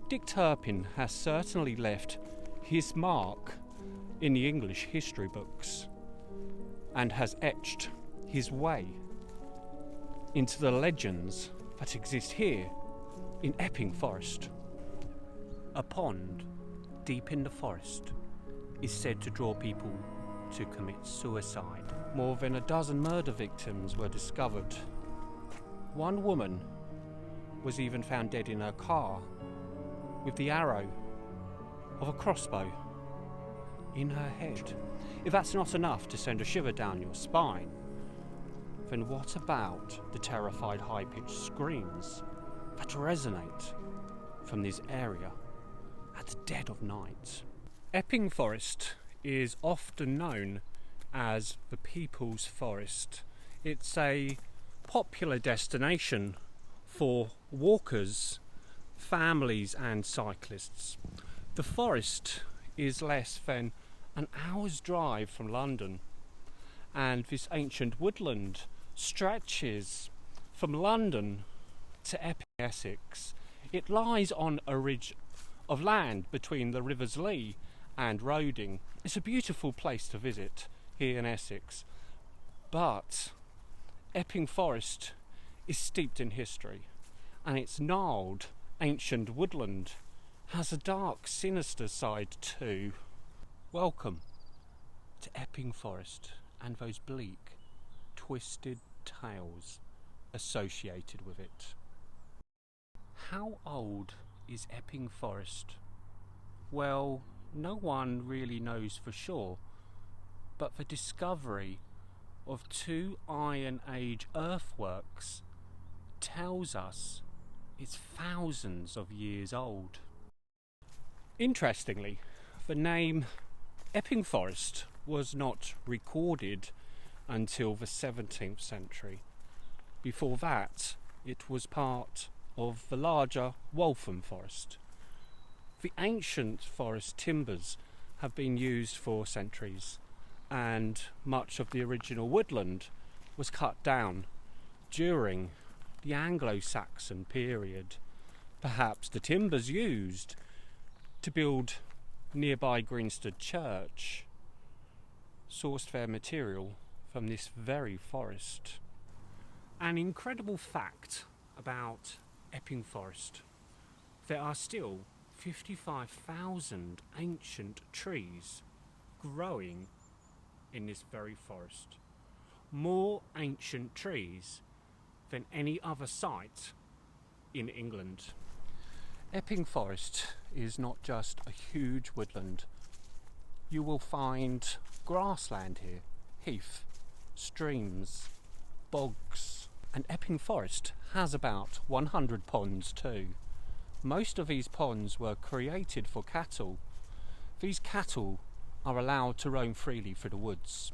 Dick Turpin has certainly left his mark in the English history books and has etched his way into the legends that exist here in Epping Forest. A pond deep in the forest is said to draw people to commit suicide. More than a dozen murder victims were discovered. One woman was even found dead in her car with the arrow of a crossbow in her head. If that's not enough to send a shiver down your spine, then what about the terrified high-pitched screams that resonate from this area at the dead of night? Epping Forest is often known as the People's Forest. It's a popular destination for walkers, families and cyclists. The forest is less than an hour's drive from London, and this ancient woodland stretches from London to Epping, Essex. It lies on a ridge of land between the rivers Lee and Roding. It's a beautiful place to visit here in Essex, but Epping Forest is steeped in history, and its gnarled ancient woodland has a dark, sinister side too. Welcome to Epping Forest and those bleak, twisted tales associated with it. How old is Epping Forest? Well, no one really knows for sure, but the discovery of 2 Iron Age earthworks tells us it's thousands of years old. Interestingly, the name Epping Forest was not recorded until the 17th century. Before that, it was part of the larger Waltham Forest. The ancient forest timbers have been used for centuries, and much of the original woodland was cut down during the Anglo-Saxon period. Perhaps the timbers used to build nearby Greensted Church sourced their material from this very forest. An incredible fact about Epping Forest: there are still 55,000 ancient trees growing in this very forest. More ancient trees than any other site in England. Epping Forest is not just a huge woodland. You will find grassland here, heath, streams, bogs, and Epping Forest has about 100 ponds too. Most of these ponds were created for cattle. These cattle are allowed to roam freely through the woods.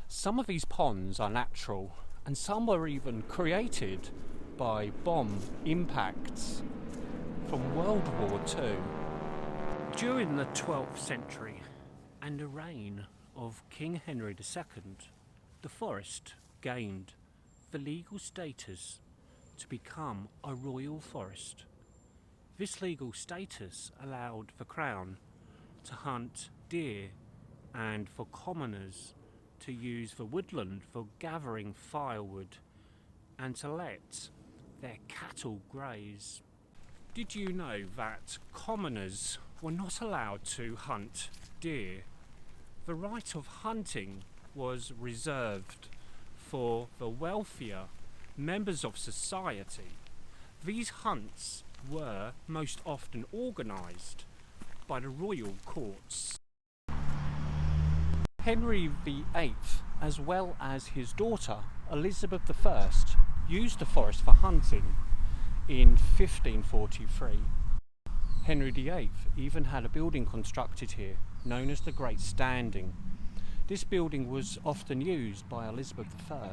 Some of these ponds are natural, and some were even created by bomb impacts from World War II. During the 12th century and the reign of King Henry II, the forest gained the legal status to become a royal forest. This legal status allowed the Crown to hunt deer and for commoners to use the woodland for gathering firewood and to let their cattle graze. Did you know that commoners were not allowed to hunt deer? The right of hunting was reserved for the wealthier members of society. These hunts were most often organised by the royal courts. Henry VIII, as well as his daughter Elizabeth I, used the forest for hunting in 1543. Henry VIII even had a building constructed here known as the Great Standing. This building was often used by Elizabeth I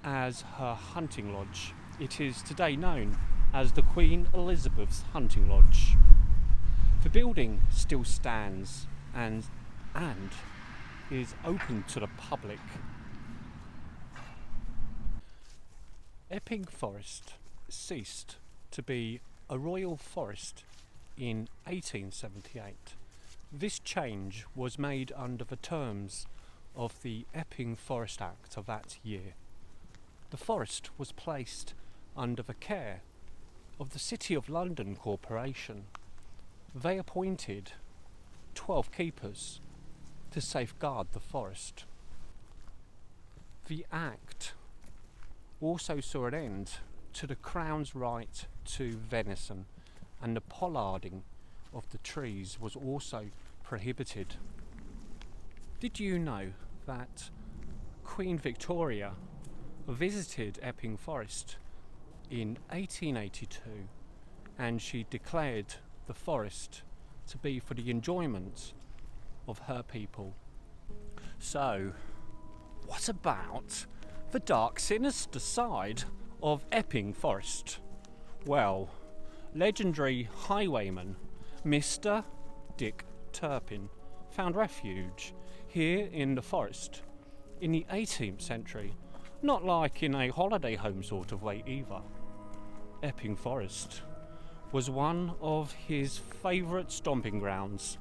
as her hunting lodge. It is today known as the Queen Elizabeth's Hunting Lodge. The building still stands and is open to the public. Epping Forest ceased to be a royal forest in 1878. This change was made under the terms of the Epping Forest Act of that year. The forest was placed under the care of the City of London Corporation. They appointed 12 keepers to safeguard the forest. The Act also saw an end to the Crown's right to venison, and the pollarding of the trees was also prohibited. Did you know that Queen Victoria visited Epping Forest in 1882 and she declared the forest to be for the enjoyment of her people? So, what about the dark, sinister side of Epping Forest? Well, legendary highwayman Mr Dick Turpin found refuge here in the forest in the 18th century, not like in a holiday home sort of way either. Epping Forest was one of his favourite stomping grounds,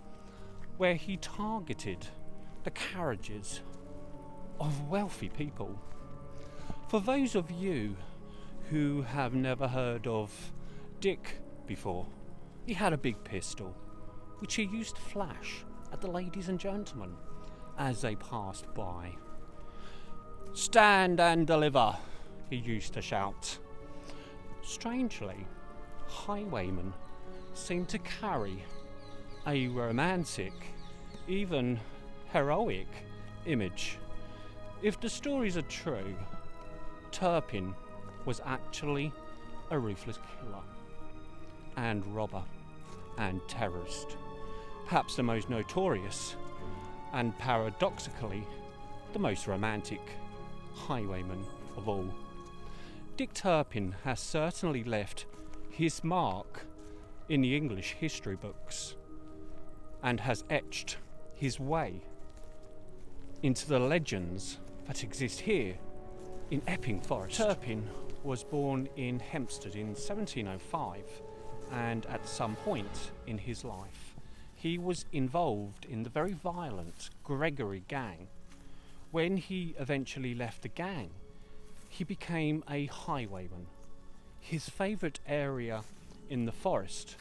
where he targeted the carriages of wealthy people. For those of you who have never heard of Dick before, he had a big pistol, which he used to flash at the ladies and gentlemen as they passed by. "Stand and deliver," he used to shout. Strangely, highwaymen seem to carry a romantic, even heroic image. If the stories are true, Turpin was actually a ruthless killer and robber and terrorist, perhaps the most notorious and paradoxically the most romantic highwayman of all. Dick Turpin has certainly left his mark in the English history books and has etched his way into the legends that exist here in Epping Forest. Turpin was born in Hampstead in 1705, and at some point in his life he was involved in the very violent Gregory gang. When he eventually left the gang, he became a highwayman. His favourite area in the forest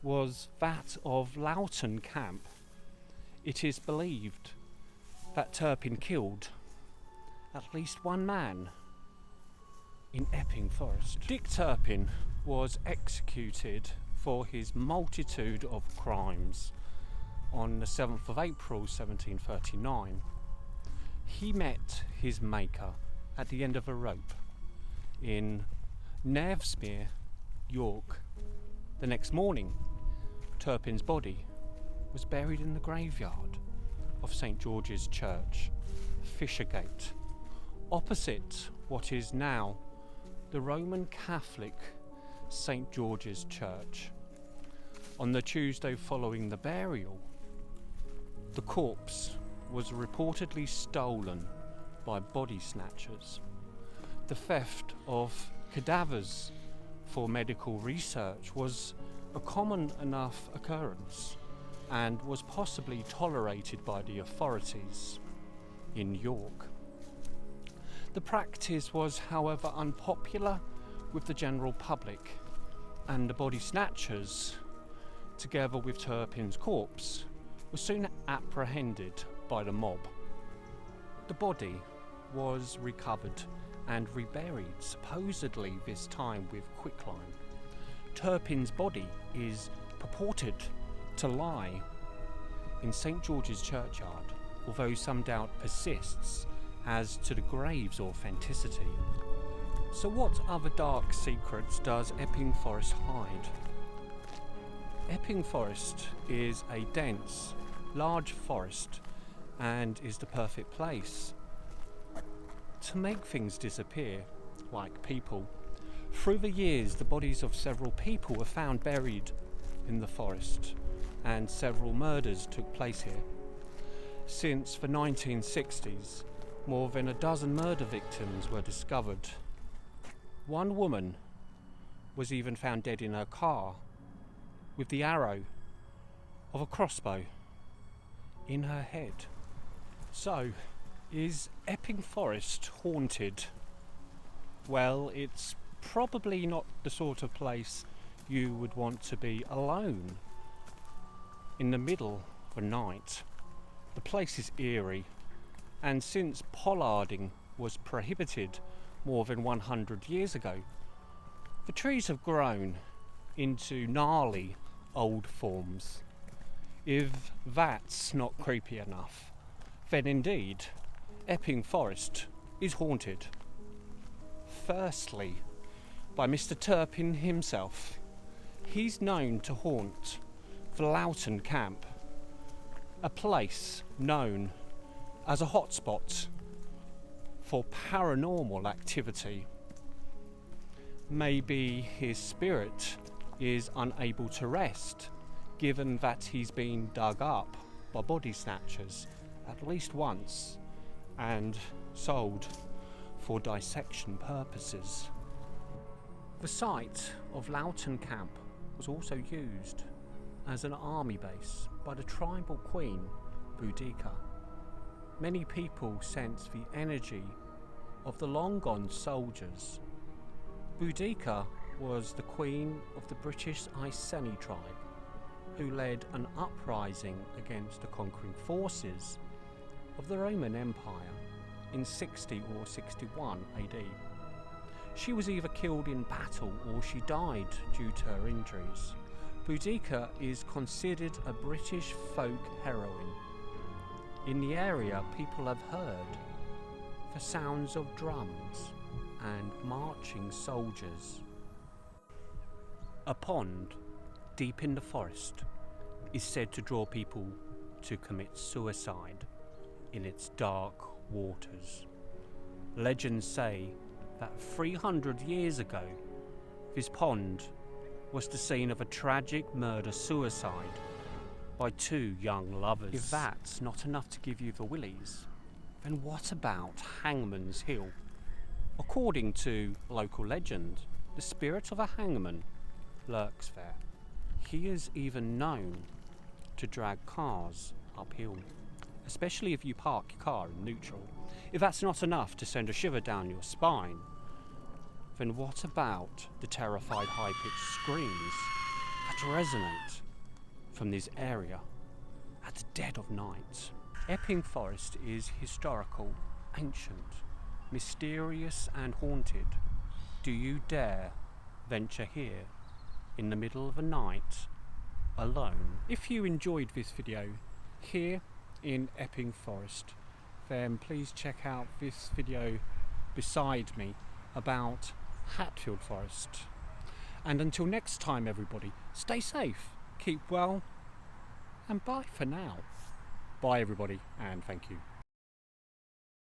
was that of Loughton Camp. It is believed that Turpin killed at least one man in Epping Forest. Dick Turpin was executed for his multitude of crimes on the 7th of April 1739. He met his maker at the end of a rope in Knavesmere, York. The next morning, Turpin's body was buried in the graveyard of St George's Church, Fishergate, opposite what is now the Roman Catholic St George's Church. On the Tuesday following the burial, the corpse was reportedly stolen by body snatchers. The theft of cadavers for medical research was a common enough occurrence and was possibly tolerated by the authorities in York. The practice was, however, unpopular with the general public, and the body snatchers, together with Turpin's corpse, were soon apprehended by the mob. The body was recovered and reburied, supposedly this time with quicklime. Turpin's body is purported to lie in St George's Churchyard, although some doubt persists as to the grave's authenticity. So what other dark secrets does Epping Forest hide? Epping Forest is a dense, large forest and is the perfect place to make things disappear, like people. Through the years, the bodies of several people were found buried in the forest, and several murders took place here. Since the 1960s, more than a dozen murder victims were discovered. One woman was even found dead in her car with the arrow of a crossbow in her head. So, is Epping Forest haunted? Well, it's probably not the sort of place you would want to be alone in the middle of a night. The place is eerie, and since pollarding was prohibited more than 100 years ago, the trees have grown into gnarly old forms. If that's not creepy enough, then indeed Epping Forest is haunted. Firstly, by Mr Turpin himself. He's known to haunt the Loughton Camp, a place known as a hotspot for paranormal activity. Maybe his spirit is unable to rest, given that he's been dug up by body snatchers at least once and sold for dissection purposes. The site of Loughton Camp was also used as an army base by the tribal queen Boudica. Many people sense the energy of the long-gone soldiers. Boudica was the queen of the British Iceni tribe, who led an uprising against the conquering forces of the Roman Empire in 60 or 61 AD. She was either killed in battle or she died due to her injuries. Boudica is considered a British folk heroine. In the area, people have heard the sounds of drums and marching soldiers. A pond deep in the forest is said to draw people to commit suicide in its dark waters. Legends say that 300 years ago, this pond was the scene of a tragic murder-suicide by two young lovers. If that's not enough to give you the willies, then what about Hangman's Hill? According to local legend, the spirit of a hangman lurks there. He is even known to drag cars uphill, especially if you park your car in neutral. If that's not enough to send a shiver down your spine, then what about the terrified high-pitched screams that resonate from this area at the dead of night? Epping Forest is historical, ancient, mysterious and haunted. Do you dare venture here in the middle of the night alone? If you enjoyed this video here in Epping Forest, then please check out this video beside me about Hatfield Forest. And until next time, everybody, stay safe, keep well, and bye for now. Bye everybody, and thank you.